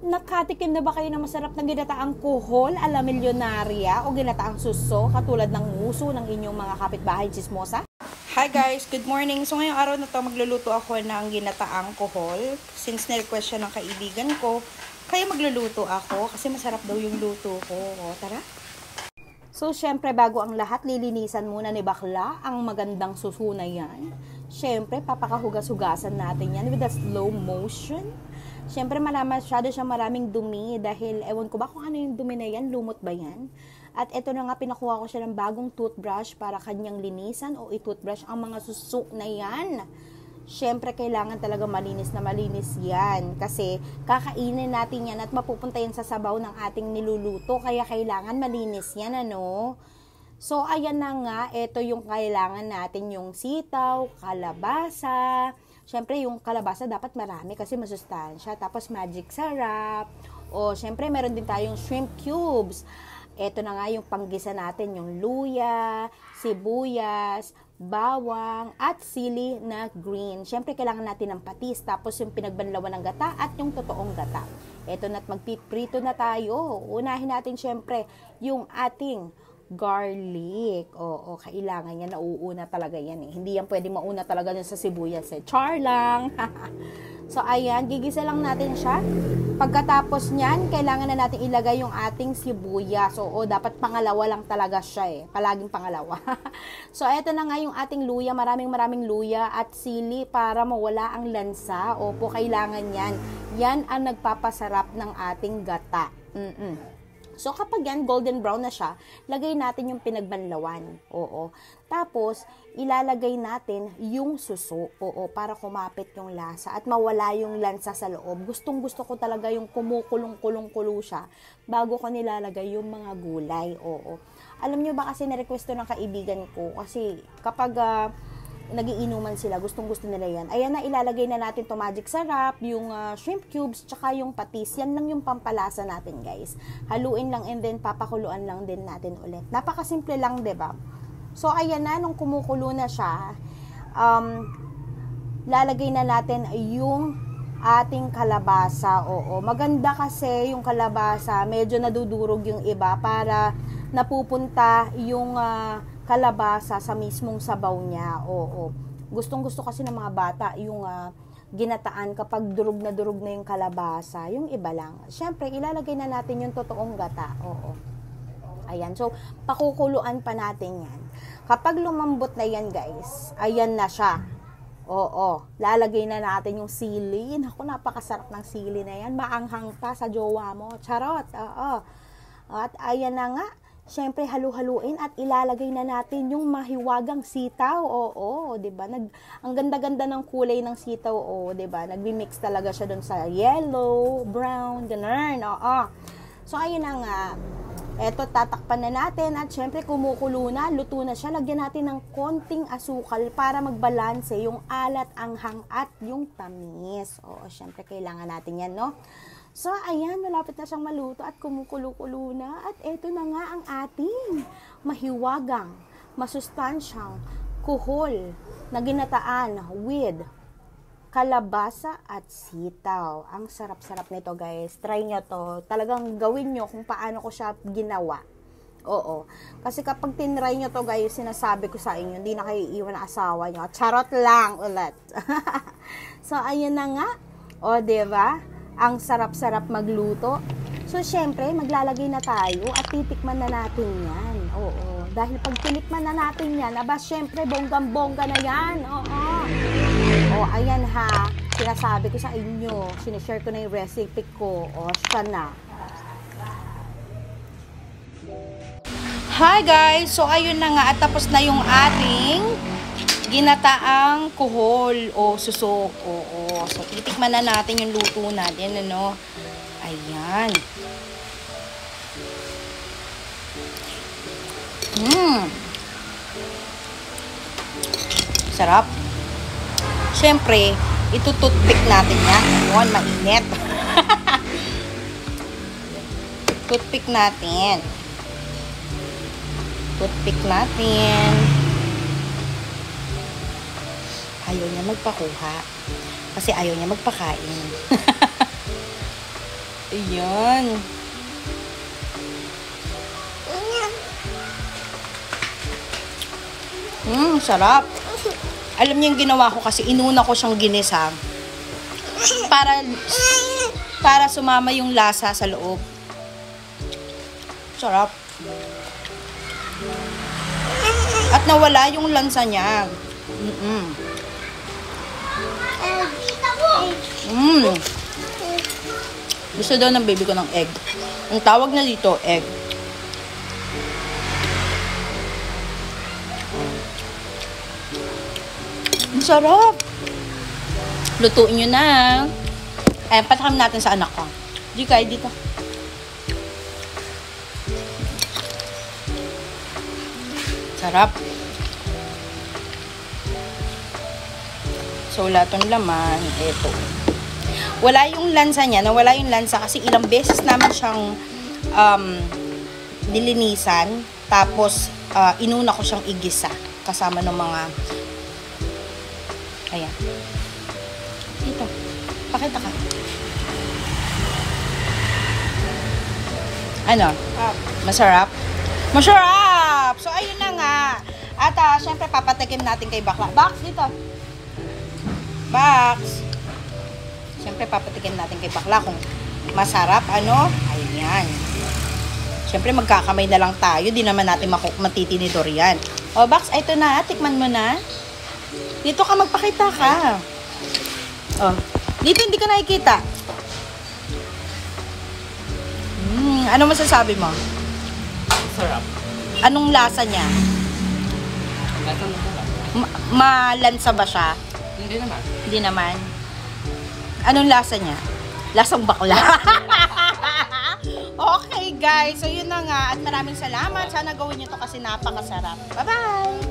Nakatikim na ba kayo ng masarap na ginataang kuhol ala milyonarya o ginataang suso katulad ng nguso ng inyong mga kapitbahay chismosa? Hi guys, good morning. So ngayong araw na to magluluto ako ng ginataang kuhol. Since na-request siya ng kaibigan ko, kaya magluluto ako kasi masarap daw yung luto ko. O, tara! So syempre bago ang lahat, lilinisan muna ni bakla ang magandang suso na yan. Syempre papakahugas-hugasan natin yan with a slow motion. Siyempre, masyado siyang maraming dumi dahil ewan ko ba kung ano yung dumi na yan, lumot ba yan? At eto na nga, pinakuha ko siya ng bagong toothbrush para kanyang linisan o i-toothbrush ang mga susuk na yan. Siyempre, kailangan talaga malinis na malinis yan kasi kakainin natin yan at mapupunta yan sa sabaw ng ating niluluto kaya kailangan malinis yan, ano? So, ayan na nga, eto yung kailangan natin, yung sitaw, kalabasa. Siyempre, yung kalabasa dapat marami kasi masustansya. Tapos, magic sarap. O, siyempre, meron din tayong shrimp cubes. Ito na nga yung panggisa natin, yung luya, sibuyas, bawang, at sili na green. Siyempre, kailangan natin ng patis. Tapos, yung pinagbanlawan ng gata at yung totoong gata. Ito na't magpiprito na tayo. Unahin natin, siyempre, yung ating garlic. Oo, kailangan yan. Nauuna talaga yan eh. Hindi yan pwede mauna talaga dun sa sibuyas eh. Char lang! So, ayan. Gigisa lang natin siya. Pagkatapos nyan, kailangan na natin ilagay yung ating sibuyas. Oo, dapat pangalawa lang talaga siya eh. Palaging pangalawa. So, eto na nga yung ating luya. Maraming luya at sili para mawala ang lansa. Opo, kailangan yan. Yan ang nagpapasarap ng ating gata. So, kapag yan, golden brown na siya, lagay natin yung pinagbanlawan. Oo. Tapos, ilalagay natin yung suso. Oo, para kumapit yung lasa at mawala yung lansa sa loob. Gustong-gusto ko talaga yung kumukulong-kulong-kulo siya bago ko nilalagay yung mga gulay. Oo. Alam nyo ba kasi na-request to ng kaibigan ko? Kasi kapag nagiinuman sila, gustong-gusto nila yan. Ayan na, ilalagay na natin to magic sarap, yung shrimp cubes, tsaka yung patis. Yan lang yung pampalasa natin, guys. Haluin lang and then papakuluan lang din natin ulit. Napakasimple lang, 'di ba? So, ayan na, nung kumukulo na siya, lalagay na natin yung ating kalabasa. Oo, maganda kasi yung kalabasa, medyo nadudurog yung iba para napupunta yung kalabasa sa mismong sabaw niya. Oo. Gustong-gusto kasi ng mga bata yung ginataan kapag durog na yung kalabasa. Yung iba lang. Siyempre, ilalagay na natin yung totoong gata. Oo. Ayan. So, pakukuluan pa natin yan. Kapag lumambot na yan, guys, ayan na siya. Oo. Lalagay na natin yung sili. Naku, napakasarap ng sili na yan. Maanghang pa sa jowa mo. Charot. Oo. At ayan na nga. Siyempre, halu-haluin at ilalagay na natin yung mahiwagang sitaw. Oo, 'di ba? Ang ganda-ganda ng kulay ng sitaw, 'di ba? Nagmi-mix talaga siya doon sa yellow, brown, ganun. Oo. So, ayun na nga. Eto, tatakpan na natin at siyempre kumukulo na, luto na siya. Lagyan natin ng konting asukal para magbalanse yung alat, anghang at yung tamis. Oo, siyempre kailangan natin 'yan, no? So, ayan, malapit na siyang maluto at kumukulo-kulo na. At eto na nga ang ating mahiwagang, masustansyang kuhol na ginataan with kalabasa at sitaw. Ang sarap-sarap nito, guys. Try nyo to. Talagang gawin nyo kung paano ko siya ginawa. Oo. Kasi kapag tinry nyo to, guys, sinasabi ko sa inyo, hindi na kayo iiwan ng asawa nyo. Charot lang ulit. So, ayan na nga. O, diba? Ang sarap-sarap magluto. So, syempre, maglalagay na tayo at titikman na natin yan. Oo. Dahil pag tinikman na natin yan, aba, syempre, bonggang-bongga na yan. Oo. O, ayan ha. Sinasabi ko sa inyo. Sinishare ko na yung recipe ko. O, siya na. Hi guys! So, ayun na nga. At tapos na yung ating ginataang kuhol o susok. Oo. So, titikman na natin yung luto natin, ano. Ayan. Sarap. Siyempre, itututpick natin yan. Ayun, mainit. Toothpick natin. Toothpick natin. Ayaw niya magpakuha. Kasi ayaw niya magpakain. Ayan. Sarap. Alam niyo yung ginawa ko kasi inuna ko siyang ginisa para sumama yung lasa sa loob. Sarap. At nawala yung lansa niya. Gusto daw ng baby ko ng egg. Ang tawag na dito, egg. Ang sarap. Lutuin nyo na. Ayan, patakam natin sa anak ko. Jika, dito. Sarap. So, wala tong laman. Ito. Wala yung lansa niya. Nawala yung lansa kasi ilang beses naman siyang nilinisan. Tapos, inuna ko siyang igisa. Kasama ng mga... Ayan. Dito. Pakita ka. Ano? Masarap? Masarap! So, ayun na nga. At, syempre, papatikim natin kay Bakla. Bax, dito. Bax. Syempre, papatikim natin kay Bakla kung masarap, ano? Ayan. Syempre, magkakamay na lang tayo. Di naman natin matitinidor yan. O, Bax, ito na. Tikman mo na. Dito ka, magpakita ka. Oh. Dito hindi ka nakikita. Ano masasabi mo? Sarap. Anong lasa niya? Lasa na sarap. Malansa ba siya? Hindi naman. Hindi naman. Anong lasa niya? Lasang bakla. Okay guys, so yun na nga. At maraming salamat. Sana gawin niyo to kasi napakasarap. Bye-bye!